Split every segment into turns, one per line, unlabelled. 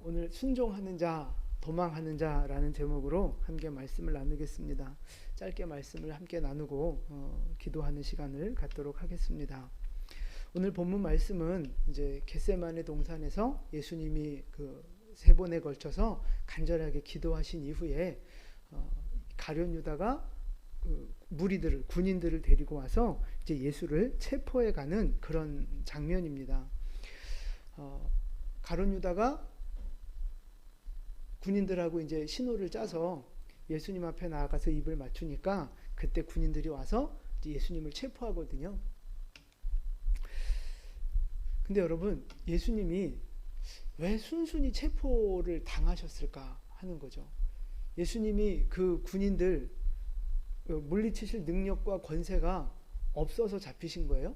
오늘 순종하는 자, 도망하는 자라는 제목으로 함께 말씀을 나누겠습니다. 짧게 말씀을 함께 나누고 기도하는 시간을 갖도록 하겠습니다. 오늘 본문 말씀은 이제 겟세마네 동산에서 예수님이 그 세 번에 걸쳐서 간절하게 기도하신 이후에 가룟 유다가 그 무리들을 군인들을 데리고 와서 이제 예수를 체포해 가는 그런 장면입니다. 가룟 유다가 군인들하고 이제 신호를 짜서 예수님 앞에 나아가서 입을 맞추니까 그때 군인들이 와서 이제 예수님을 체포하거든요. 근데 여러분, 예수님이 왜 순순히 체포를 당하셨을까 하는 거죠. 예수님이 그 군인들 물리치실 능력과 권세가 없어서 잡히신 거예요?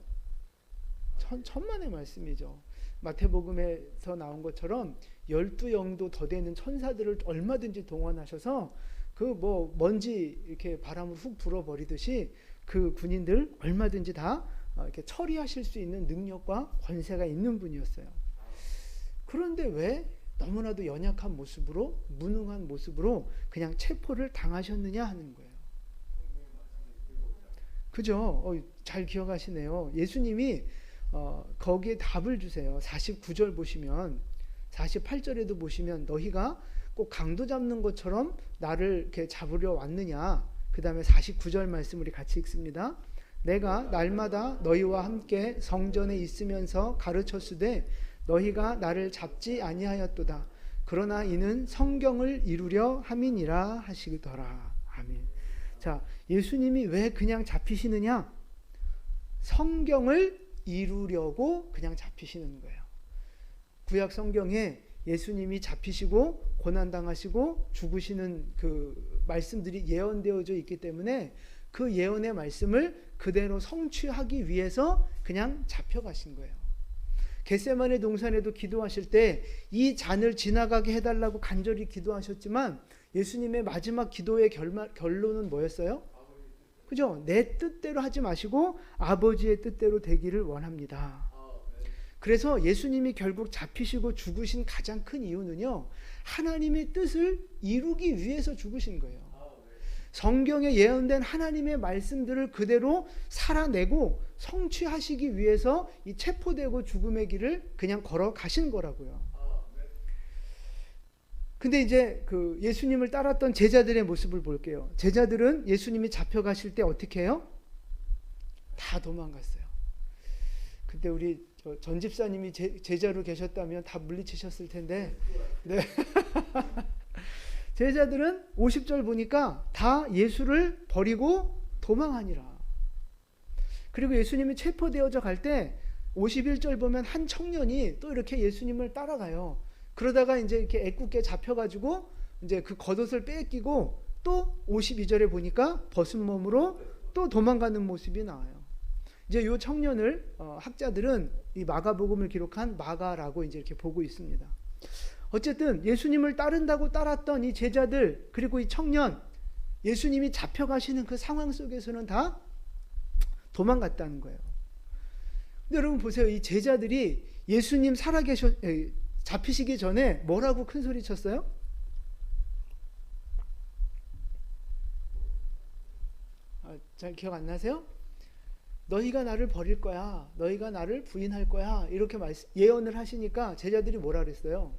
천만의 말씀이죠. 마태복음에서 나온 것처럼 12영도 더 되는 천사들을 얼마든지 동원하셔서 그 뭐 먼지 이렇게 바람을 훅 불어버리듯이 그 군인들 얼마든지 다 이렇게 처리하실 수 있는 능력과 권세가 있는 분이었어요. 그런데 왜 너무나도 연약한 모습으로, 무능한 모습으로 그냥 체포를 당하셨느냐 하는 거예요. 그죠? 잘 기억하시네요. 예수님이 거기에 답을 주세요. 49절 보시면, 48절에도 보시면 너희가 꼭 강도 잡는 것처럼 나를 이렇게 잡으려 왔느냐. 그 다음에 49절 말씀 우리 같이 읽습니다. 내가 날마다 너희와 함께 성전에 있으면서 가르쳤으되 너희가 나를 잡지 아니하였도다. 그러나 이는 성경을 이루려 함이니라 하시더라. 아멘. 자, 예수님이 왜 그냥 잡히시느냐? 성경을 이루려고 그냥 잡히시는 거예요. 구약 성경에 예수님이 잡히시고 고난당하시고 죽으시는 그 말씀들이 예언되어져 있기 때문에 그 예언의 말씀을 그대로 성취하기 위해서 그냥 잡혀가신 거예요. 겟세마네 동산에도 기도하실 때 이 잔을 지나가게 해달라고 간절히 기도하셨지만 예수님의 마지막 기도의 결론은 뭐였어요? 그죠? 내 뜻대로 하지 마시고 아버지의 뜻대로 되기를 원합니다. 그래서 예수님이 결국 잡히시고 죽으신 가장 큰 이유는요, 하나님의 뜻을 이루기 위해서 죽으신 거예요. 성경에 예언된 하나님의 말씀들을 그대로 살아내고 성취하시기 위해서 이 체포되고 죽음의 길을 그냥 걸어가신 거라고요. 근데 이제 그 예수님을 따랐던 제자들의 모습을 볼게요. 제자들은 예수님이 잡혀가실 때 어떻게 해요? 다 도망갔어요. 그때 우리 전 집사님이 제자로 계셨다면 다 물리치셨을 텐데, 네. 제자들은 50절 보니까 다 예수를 버리고 도망하니라. 그리고 예수님이 체포되어져 갈 때 51절 보면 한 청년이 또 이렇게 예수님을 따라가요. 그러다가 이제 이렇게 애꿎게 잡혀가지고 이제 그 겉옷을 뺏기고 또 52절에 보니까 벗은 몸으로 또 도망가는 모습이 나와요. 이제 이 청년을 학자들은 이 마가복음을 기록한 마가라고 이제 이렇게 보고 있습니다. 어쨌든 예수님을 따른다고 따랐던 이 제자들 그리고 이 청년, 예수님이 잡혀가시는 그 상황 속에서는 다 도망갔다는 거예요. 근데 여러분 보세요. 이 제자들이 예수님 잡히시기 전에 뭐라고 큰 소리 쳤어요? 잘 기억 안 나세요? 너희가 나를 버릴 거야. 너희가 나를 부인할 거야. 이렇게 예언을 하시니까 제자들이 뭐라 그랬어요?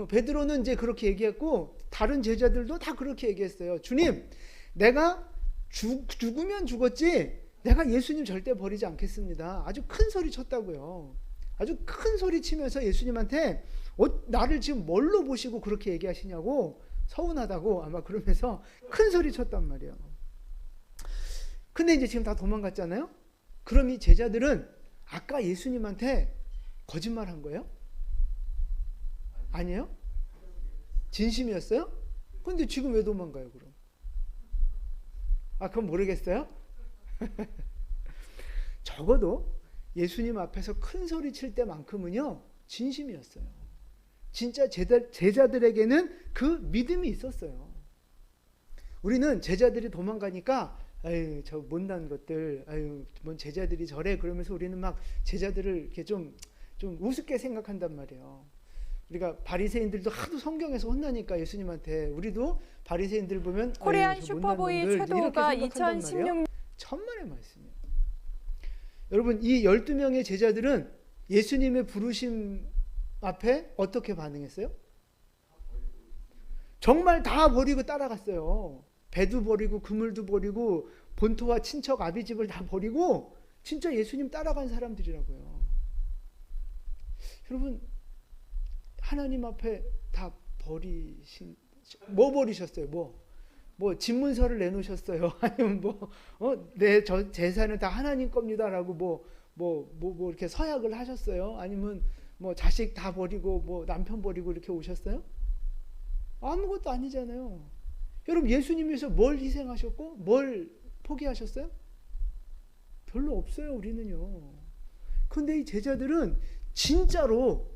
베드로는 이제 그렇게 얘기했고 다른 제자들도 다 그렇게 얘기했어요. 주님, 내가 죽으면 죽었지 내가 예수님 절대 버리지 않겠습니다. 아주 큰 소리 쳤다고요. 아주 큰 소리 치면서 예수님한테 나를 지금 뭘로 보시고 그렇게 얘기하시냐고 서운하다고 아마 그러면서 큰 소리 쳤단 말이에요. 근데 이제 지금 다 도망갔잖아요. 그럼 이 제자들은 아까 예수님한테 거짓말한 거예요? 아니에요? 진심이었어요? 근데 지금 왜 도망가요 그럼? 그건 모르겠어요? 적어도 예수님 앞에서 큰 소리 칠 때만큼은요 진심이었어요. 진짜 제자들에게는 그 믿음이 있었어요. 우리는 제자들이 도망가니까 아유 저 못난 것들, 아유 뭔 제자들이 저래 그러면서 우리는 막 제자들을 이렇게 좀 우습게 생각한단 말이에요. 우리가 바리새인들도 하도 성경에서 혼나니까 예수님한테 우리도 바리새인들 보면
코리안 슈퍼보이 최도가 2016년
천만의 말씀이에요. 여러분 이 12명의 제자들은 예수님의 부르심 앞에 어떻게 반응했어요? 정말 다 버리고 따라갔어요. 배도 버리고 그물도 버리고 본토와 친척 아비집을 다 버리고 진짜 예수님 따라간 사람들이라고요. 여러분 하나님 앞에 다 버리신 뭐 버리셨어요? 뭐 집문서를 내놓으셨어요? 아니면 내 재산은 다 하나님 겁니다라고 뭐 이렇게 서약을 하셨어요? 아니면 뭐 자식 다 버리고 뭐 남편 버리고 이렇게 오셨어요? 아무것도 아니잖아요. 여러분 예수님께서 뭘 희생하셨고 뭘 포기하셨어요? 별로 없어요. 우리는요. 근데 이 제자들은 진짜로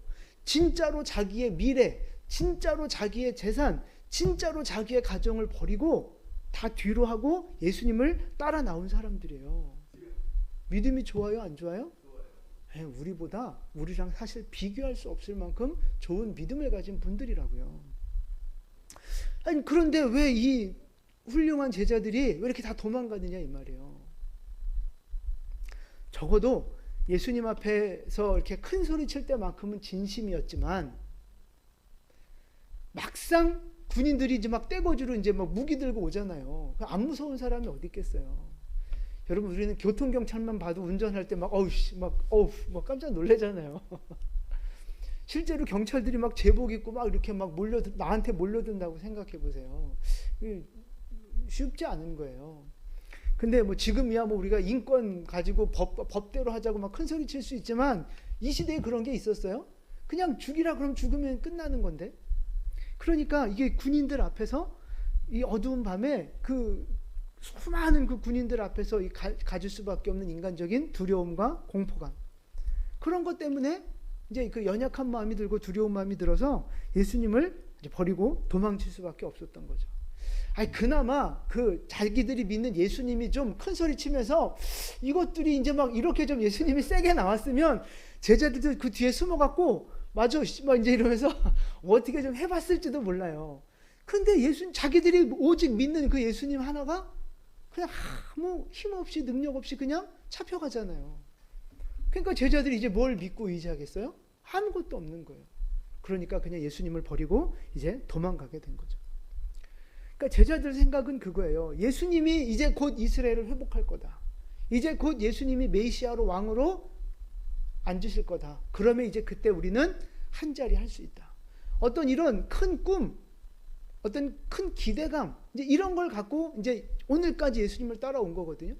자기의 미래, 진짜로 자기의 재산, 진짜로 자기의 가정을 버리고 다 뒤로 하고 예수님을 따라 나온 사람들이에요. 믿음이 좋아요? 안 좋아요? 우리랑 사실 비교할 수 없을 만큼 좋은 믿음을 가진 분들이라고요. 아니 그런데 왜 이 훌륭한 제자들이 왜 이렇게 다 도망가느냐 이 말이에요. 적어도 예수님 앞에서 이렇게 큰 소리 칠 때만큼은 진심이었지만 막상 군인들이 이제 막 떼거지로 이제 막 무기 들고 오잖아요. 안 무서운 사람이 어디 있겠어요. 여러분 우리는 교통경찰만 봐도 운전할 때 막 막 깜짝 놀래잖아요. 실제로 경찰들이 막 제복 입고 막 이렇게 막 나한테 몰려든다고 생각해 보세요. 쉽지 않은 거예요. 근데 뭐 지금이야 뭐 우리가 인권 가지고 법대로 하자고 막 큰 소리 칠 수 있지만 이 시대에 그런 게 있었어요? 그냥 죽이라 그러면 죽으면 끝나는 건데. 그러니까 이게 군인들 앞에서 이 어두운 밤에 그 수많은 그 군인들 앞에서 가질 수밖에 없는 인간적인 두려움과 공포감. 그런 것 때문에 이제 그 연약한 마음이 들고 두려운 마음이 들어서 예수님을 이제 버리고 도망칠 수밖에 없었던 거죠. 아니 그나마 그 자기들이 믿는 예수님이 좀 큰 소리 치면서 이것들이 이제 막 이렇게 좀 예수님이 세게 나왔으면 제자들도 그 뒤에 숨어갖고 맞아 막 이제 이러면서 어떻게 좀 해봤을지도 몰라요. 근데 자기들이 오직 믿는 그 예수님 하나가 그냥 아무 힘없이 능력 없이 그냥 잡혀가잖아요. 그러니까 제자들이 이제 뭘 믿고 의지하겠어요? 아무것도 없는 거예요. 그러니까 그냥 예수님을 버리고 이제 도망가게 된 거죠. 그러니까 제자들 생각은 그거예요. 예수님이 이제 곧 이스라엘을 회복할 거다. 이제 곧 예수님이 메시아로 왕으로 앉으실 거다. 그러면 이제 그때 우리는 한 자리 할 수 있다. 어떤 이런 큰 꿈, 어떤 큰 기대감, 이제 이런 걸 갖고 이제 오늘까지 예수님을 따라온 거거든요.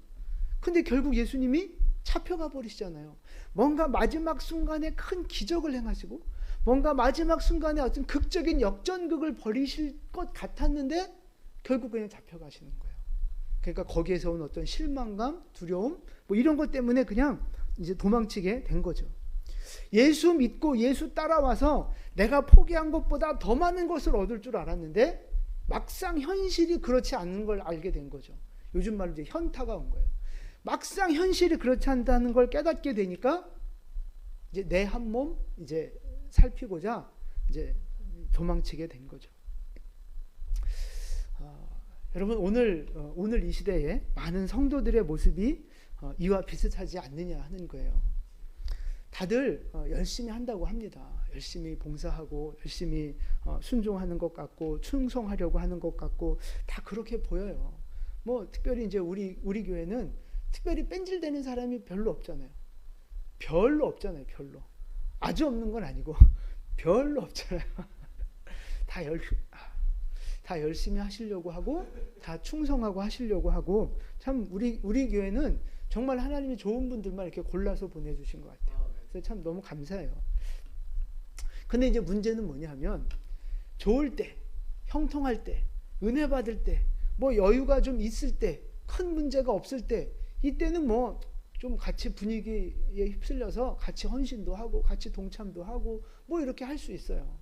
근데 결국 예수님이 잡혀가 버리시잖아요. 뭔가 마지막 순간에 큰 기적을 행하시고 뭔가 마지막 순간에 어떤 극적인 역전극을 벌이실 것 같았는데 결국 그냥 잡혀가시는 거예요. 그러니까 거기에서 온 어떤 실망감, 두려움 뭐 이런 것 때문에 그냥 이제 도망치게 된 거죠. 예수 믿고 예수 따라와서 내가 포기한 것보다 더 많은 것을 얻을 줄 알았는데 막상 현실이 그렇지 않는 걸 알게 된 거죠. 요즘 말로 이제 현타가 온 거예요. 막상 현실이 그렇지 않다는 걸 깨닫게 되니까 이제 내 한 몸 이제 살피고자 이제 도망치게 된 거죠. 여러분 오늘 이 시대에 많은 성도들의 모습이 이와 비슷하지 않느냐 하는 거예요. 다들 열심히 한다고 합니다. 열심히 봉사하고 열심히 순종하는 것 같고 충성하려고 하는 것 같고 다 그렇게 보여요. 뭐 특별히 이제 우리 교회는 특별히 뺀질대는 사람이 별로 없잖아요. 별로. 아주 없는 건 아니고 별로 없잖아요. 다 열심히 하시려고 하고 다 충성하고 하시려고 하고 참 우리 교회는 정말 하나님이 좋은 분들만 이렇게 골라서 보내주신 것 같아요. 그래서 참 너무 감사해요. 근데 이제 문제는 뭐냐면 좋을 때, 형통할 때, 은혜 받을 때, 뭐 여유가 좀 있을 때, 큰 문제가 없을 때 이때는 뭐 좀 같이 분위기에 휩쓸려서 같이 헌신도 하고 같이 동참도 하고 뭐 이렇게 할 수 있어요.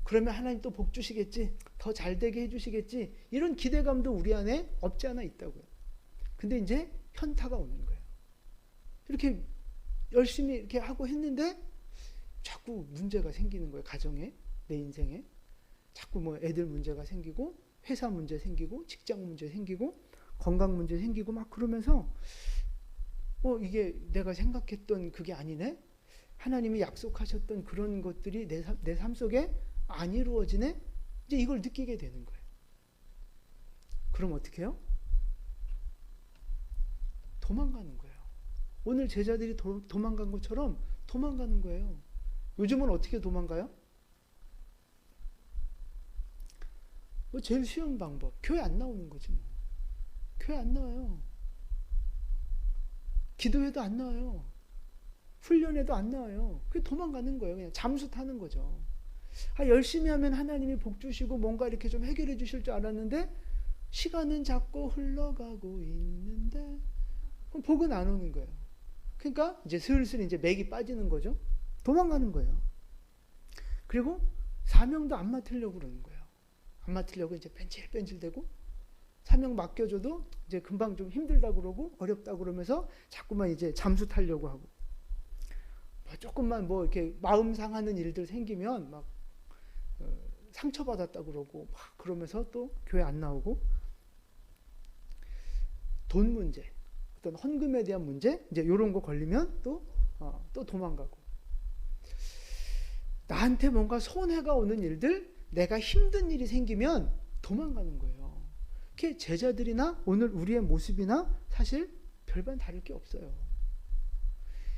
그러면 하나님 또 복 주시겠지, 더 잘 되게 해주시겠지, 이런 기대감도 우리 안에 없지 않아 있다고요. 근데 이제 현타가 오는 거예요. 이렇게 열심히 이렇게 하고 했는데 자꾸 문제가 생기는 거예요. 가정에, 내 인생에. 자꾸 뭐 애들 문제가 생기고, 회사 문제 생기고, 직장 문제 생기고, 건강 문제 생기고 막 그러면서 이게 내가 생각했던 그게 아니네? 하나님이 약속하셨던 그런 것들이 내 삶 속에 안 이루어지네? 이제 이걸 느끼게 되는 거예요. 그럼 어떻게 해요? 도망가는 거예요. 오늘 제자들이 도망간 것처럼 도망가는 거예요. 요즘은 어떻게 도망가요? 제일 쉬운 방법. 교회 안 나오는 거지 뭐. 교회 안 나와요. 기도회도 안 나와요. 훈련에도 안 나와요. 그게 도망가는 거예요. 그냥 잠수 타는 거죠. 열심히 하면 하나님이 복 주시고 뭔가 이렇게 좀 해결해 주실 줄 알았는데 시간은 자꾸 흘러가고 있는데 그럼 복은 안 오는 거예요. 그러니까 이제 슬슬 이제 맥이 빠지는 거죠. 도망가는 거예요. 그리고 사명도 안 맡으려고 그러는 거예요. 안 맡으려고 이제 뺀질뺀질대고 사명 맡겨줘도 이제 금방 좀 힘들다 그러고 어렵다 그러면서 자꾸만 이제 잠수 타려고 하고 조금만 뭐 이렇게 마음 상하는 일들 생기면 막 상처받았다 그러고 막 그러면서 또 교회 안 나오고 돈 문제, 어떤 헌금에 대한 문제 이제 이런 거 걸리면 또 도망가고 나한테 뭔가 손해가 오는 일들, 내가 힘든 일이 생기면 도망가는 거예요. 그게 제자들이나 오늘 우리의 모습이나 사실 별반 다를 게 없어요.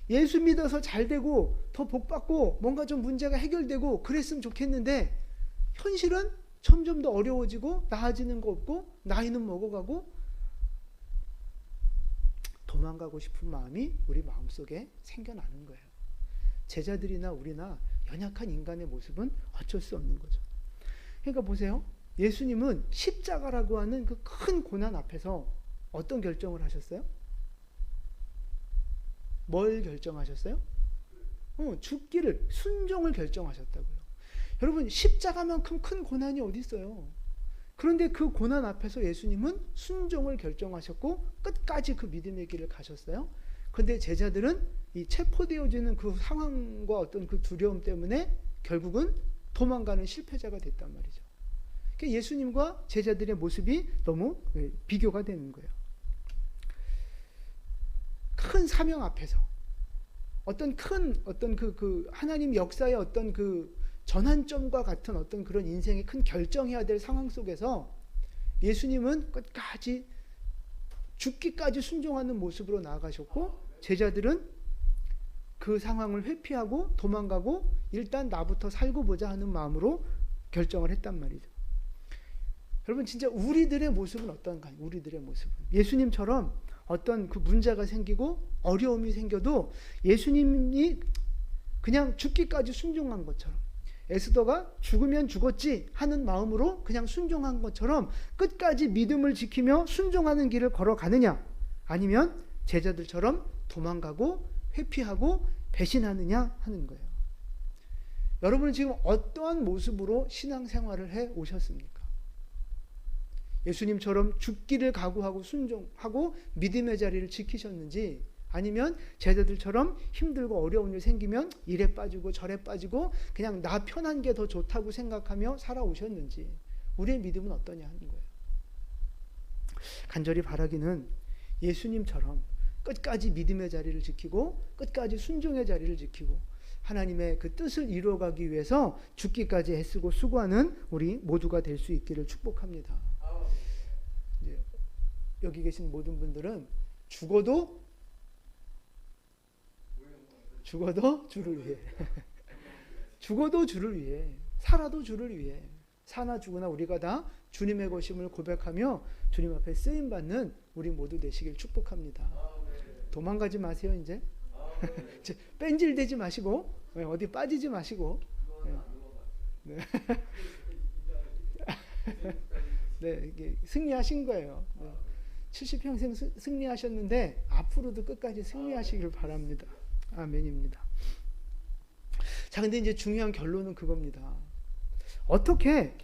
예수 믿어서 잘 되고 더 복 받고 뭔가 좀 문제가 해결되고 그랬으면 좋겠는데 현실은 점점 더 어려워지고 나아지는 거 없고 나이는 먹어가고 도망가고 싶은 마음이 우리 마음속에 생겨나는 거예요. 제자들이나 우리나 연약한 인간의 모습은 어쩔 수 없는 거죠. 그러니까 보세요. 예수님은 십자가라고 하는 그 큰 고난 앞에서 어떤 결정을 하셨어요? 뭘 결정하셨어요? 죽기를, 순종을 결정하셨다고요. 여러분, 십자가만큼 큰 고난이 어디 있어요? 그런데 그 고난 앞에서 예수님은 순종을 결정하셨고 끝까지 그 믿음의 길을 가셨어요. 그런데 제자들은 이 체포되어지는 그 상황과 어떤 그 두려움 때문에 결국은 도망가는 실패자가 됐단 말이죠. 그러니까 예수님과 제자들의 모습이 너무 비교가 되는 거예요. 큰 사명 앞에서 어떤 그 하나님 역사의 어떤 그 전환점과 같은 어떤 그런 인생의 큰 결정해야 될 상황 속에서 예수님은 끝까지 죽기까지 순종하는 모습으로 나아가셨고 제자들은 그 상황을 회피하고 도망가고 일단 나부터 살고 보자 하는 마음으로 결정을 했단 말이죠. 여러분 진짜 우리들의 모습은 어떤가요? 우리들의 모습은 예수님처럼 어떤 그 문제가 생기고 어려움이 생겨도 예수님이 그냥 죽기까지 순종한 것처럼 에스더가 죽으면 죽었지 하는 마음으로 그냥 순종한 것처럼 끝까지 믿음을 지키며 순종하는 길을 걸어가느냐 아니면 제자들처럼 도망가고 회피하고 배신하느냐 하는 거예요. 여러분은 지금 어떠한 모습으로 신앙생활을 해 오셨습니까? 예수님처럼 죽기를 각오하고 순종하고 믿음의 자리를 지키셨는지 아니면 제자들처럼 힘들고 어려운 일 생기면 이래 빠지고 저래 빠지고 그냥 나 편한 게 더 좋다고 생각하며 살아오셨는지 우리의 믿음은 어떠냐 하는 거예요. 간절히 바라기는 예수님처럼 끝까지 믿음의 자리를 지키고 끝까지 순종의 자리를 지키고 하나님의 그 뜻을 이루어가기 위해서 죽기까지 애쓰고 수고하는 우리 모두가 될 수 있기를 축복합니다. 이제 여기 계신 모든 분들은 죽어도 주를 위해 죽어도 주를 위해 살아도 주를 위해 사나 죽으나 우리가 다 주님의 것임을 고백하며 주님 앞에 쓰임받는 우리 모두 되시길 축복합니다. 도망가지 마세요. 이제 뺀질대지 마시고 어디 빠지지 마시고 네. 네, 이게 승리하신 거예요. 70평생 승리하셨는데 앞으로도 끝까지 승리하시길 바랍니다. 아멘입니다. 자, 근데 이제 중요한 결론은 그겁니다. 어떻게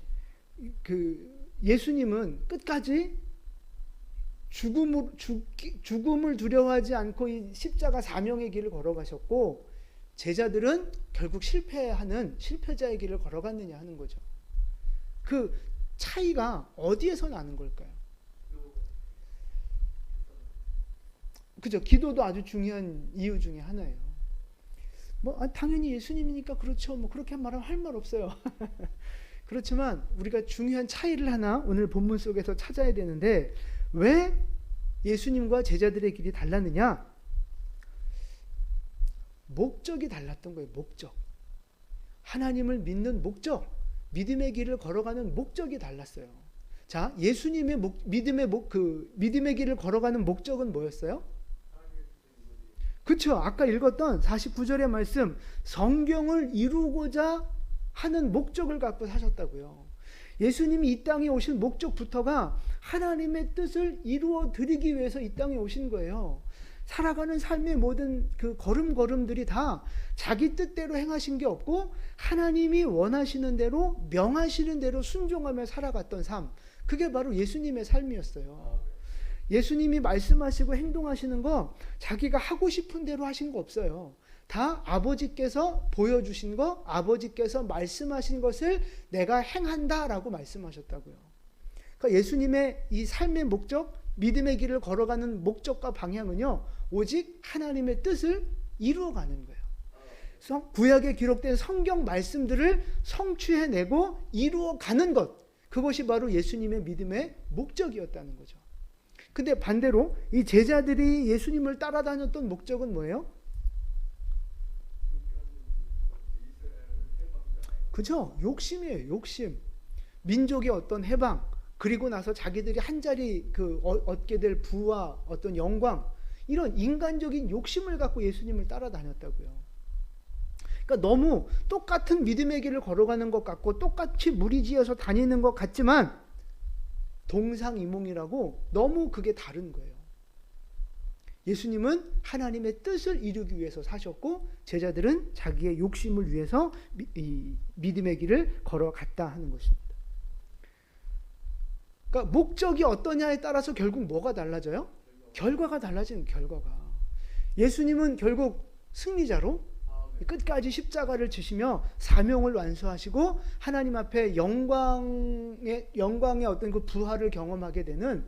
그 예수님은 끝까지 죽음을 두려워하지 않고 이 십자가 사명의 길을 걸어가셨고 제자들은 결국 실패하는 실패자의 길을 걸어갔느냐 하는 거죠. 그 차이가 어디에서 나는 걸까요? 그죠? 기도도 아주 중요한 이유 중에 하나예요. 당연히 예수님이니까 그렇죠. 그렇게 말하면 할 말 없어요. 그렇지만 우리가 중요한 차이를 하나 오늘 본문 속에서 찾아야 되는데, 왜 예수님과 제자들의 길이 달랐느냐? 목적이 달랐던 거예요. 목적. 하나님을 믿는 목적, 믿음의 길을 걸어가는 목적이 달랐어요. 자, 예수님의 믿음의 길을 걸어가는 목적은 뭐였어요? 그렇죠. 아까 읽었던 49절의 말씀, 성경을 이루고자 하는 목적을 갖고 사셨다고요. 예수님이 이 땅에 오신 목적부터가 하나님의 뜻을 이루어 드리기 위해서 이 땅에 오신 거예요. 살아가는 삶의 모든 그 걸음걸음들이 다 자기 뜻대로 행하신 게 없고 하나님이 원하시는 대로, 명하시는 대로 순종하며 살아갔던 삶, 그게 바로 예수님의 삶이었어요. 예수님이 말씀하시고 행동하시는 거 자기가 하고 싶은 대로 하신 거 없어요. 다 아버지께서 보여주신 거, 아버지께서 말씀하신 것을 내가 행한다라고 말씀하셨다고요. 그러니까 예수님의 이 삶의 목적, 믿음의 길을 걸어가는 목적과 방향은요, 오직 하나님의 뜻을 이루어가는 거예요. 구약에 기록된 성경 말씀들을 성취해내고 이루어가는 것, 그것이 바로 예수님의 믿음의 목적이었다는 거죠. 근데 반대로 이 제자들이 예수님을 따라다녔던 목적은 뭐예요? 그죠? 욕심이에요. 욕심. 민족의 어떤 해방, 그리고 나서 자기들이 한 자리 얻게 될 부와 어떤 영광, 이런 인간적인 욕심을 갖고 예수님을 따라다녔다고요. 그러니까 너무 똑같은 믿음의 길을 걸어가는 것 같고 똑같이 무리지어서 다니는 것 같지만 동상이몽이라고 너무 그게 다른 거예요. 예수님은 하나님의 뜻을 이루기 위해서 사셨고 제자들은 자기의 욕심을 위해서 이 믿음의 길을 걸어갔다 하는 것입니다. 그러니까 목적이 어떠냐에 따라서 결국 뭐가 달라져요? 결과가 달라지는 결과가. 예수님은 결국 승리자로 끝까지 십자가를 지시며 사명을 완수하시고 하나님 앞에 영광의 어떤 그 부활을 경험하게 되는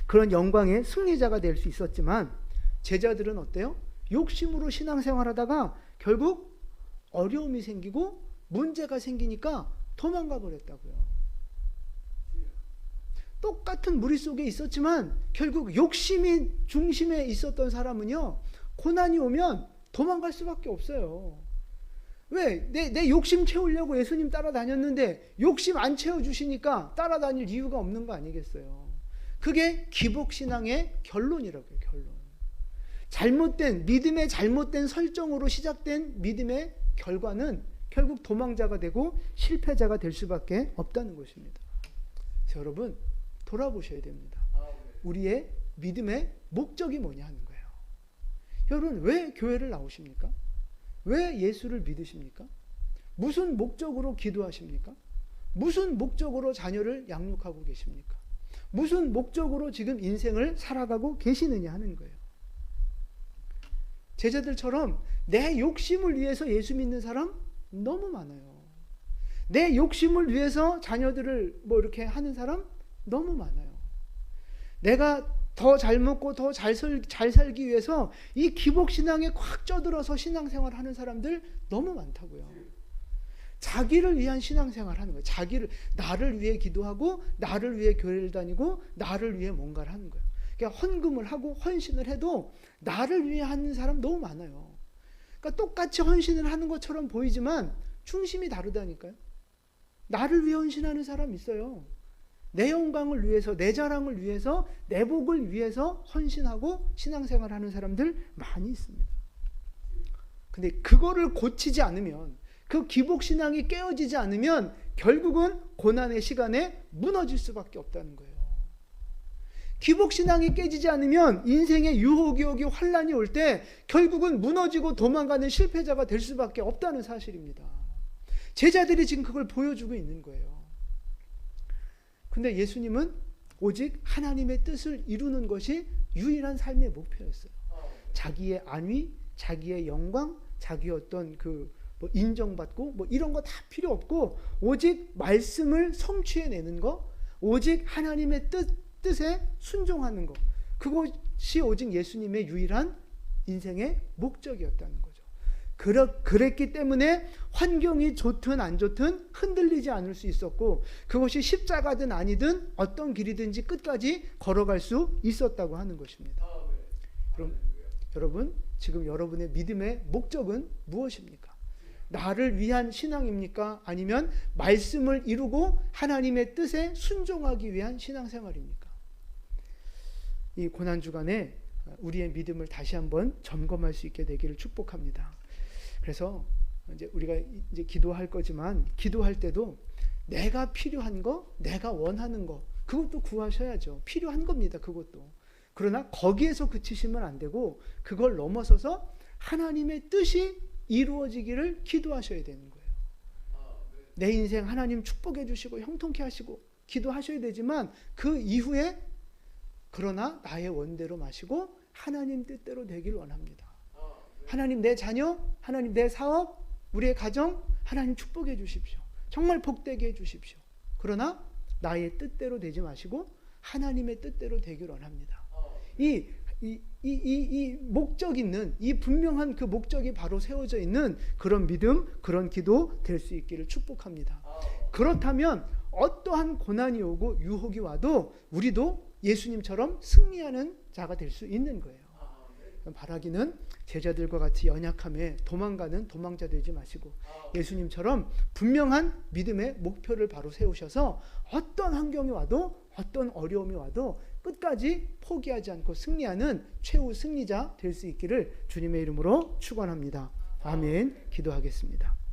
그런 영광의 승리자가 될 수 있었지만 제자들은 어때요? 욕심으로 신앙생활하다가 결국 어려움이 생기고 문제가 생기니까 도망가 버렸다고요. 똑같은 무리 속에 있었지만 결국 욕심이 중심에 있었던 사람은요, 고난이 오면 도망갈 수밖에 없어요. 왜? 내 욕심 채우려고 예수님 따라다녔는데 욕심 안 채워주시니까 따라다닐 이유가 없는 거 아니겠어요? 그게 기복신앙의 결론이라고요. 결론. 믿음의 잘못된 설정으로 시작된 믿음의 결과는 결국 도망자가 되고 실패자가 될 수밖에 없다는 것입니다. 그래서 여러분 돌아보셔야 됩니다. 우리의 믿음의 목적이 뭐냐 하는 거예요. 여러분 왜 교회를 나오십니까? 왜 예수를 믿으십니까? 무슨 목적으로 기도하십니까? 무슨 목적으로 자녀를 양육하고 계십니까? 무슨 목적으로 지금 인생을 살아가고 계시느냐 하는 거예요. 제자들처럼 내 욕심을 위해서 예수 믿는 사람 너무 많아요. 내 욕심을 위해서 자녀들을 이렇게 하는 사람 너무 많아요. 내가 더 잘 먹고 더 잘 살기 위해서 이 기복신앙에 꽉 쪄들어서 신앙생활을 하는 사람들 너무 많다고요. 자기를 위한 신앙생활을 하는 거예요. 나를 위해 기도하고 나를 위해 교회를 다니고 나를 위해 뭔가를 하는 거예요. 그러니까 헌금을 하고 헌신을 해도 나를 위해 하는 사람 너무 많아요. 그러니까 똑같이 헌신을 하는 것처럼 보이지만 중심이 다르다니까요. 나를 위해 헌신하는 사람 있어요. 내 영광을 위해서, 내 자랑을 위해서, 내 복을 위해서 헌신하고 신앙생활을 하는 사람들 많이 있습니다. 근데 그거를 고치지 않으면, 그 기복신앙이 깨어지지 않으면 결국은 고난의 시간에 무너질 수밖에 없다는 거예요. 기복신앙이 깨지지 않으면 인생의 유혹이 환란이 올 때 결국은 무너지고 도망가는 실패자가 될 수밖에 없다는 사실입니다. 제자들이 지금 그걸 보여주고 있는 거예요. 근데 예수님은 오직 하나님의 뜻을 이루는 것이 유일한 삶의 목표였어요. 자기의 안위, 자기의 영광, 자기 어떤 뭐 인정받고 뭐 이런 거 다 필요 없고 오직 말씀을 성취해내는 거, 오직 하나님의 뜻에 순종하는 거, 그것이 오직 예수님의 유일한 인생의 목적이었다는 거죠. 그랬기 때문에 환경이 좋든 안 좋든 흔들리지 않을 수 있었고, 그것이 십자가든 아니든 어떤 길이든지 끝까지 걸어갈 수 있었다고 하는 것입니다. 그럼 여러분, 지금 여러분의 믿음의 목적은 무엇입니까? 나를 위한 신앙입니까? 아니면 말씀을 이루고 하나님의 뜻에 순종하기 위한 신앙생활입니까? 이 고난주간에 우리의 믿음을 다시 한번 점검할 수 있게 되기를 축복합니다. 그래서 이제 우리가 이제 기도할 거지만, 기도할 때도 내가 필요한 거, 내가 원하는 거, 그것도 구하셔야죠. 필요한 겁니다, 그것도. 그러나 거기에서 그치시면 안 되고, 그걸 넘어서서 하나님의 뜻이 이루어지기를 기도하셔야 되는 거예요. 내 인생 하나님 축복해 주시고 형통케 하시고 기도하셔야 되지만, 그 이후에 그러나 나의 원대로 마시고 하나님 뜻대로 되길 원합니다. 하나님 내 자녀, 하나님 내 사업, 우리의 가정 하나님 축복해 주십시오. 정말 복되게 해 주십시오. 그러나 나의 뜻대로 되지 마시고 하나님의 뜻대로 되길 원합니다. 이 목적 있는, 이 분명한 그 목적이 바로 세워져 있는 그런 믿음, 그런 기도 될 수 있기를 축복합니다. 그렇다면 어떠한 고난이 오고 유혹이 와도 우리도 예수님처럼 승리하는 자가 될 수 있는 거예요. 바라기는 제자들과 같이 연약함에 도망가는 도망자 되지 마시고, 예수님처럼 분명한 믿음의 목표를 바로 세우셔서 어떤 환경이 와도, 어떤 어려움이 와도 끝까지 포기하지 않고 승리하는 최후 승리자 될 수 있기를 주님의 이름으로 축원합니다. 아멘. 기도하겠습니다.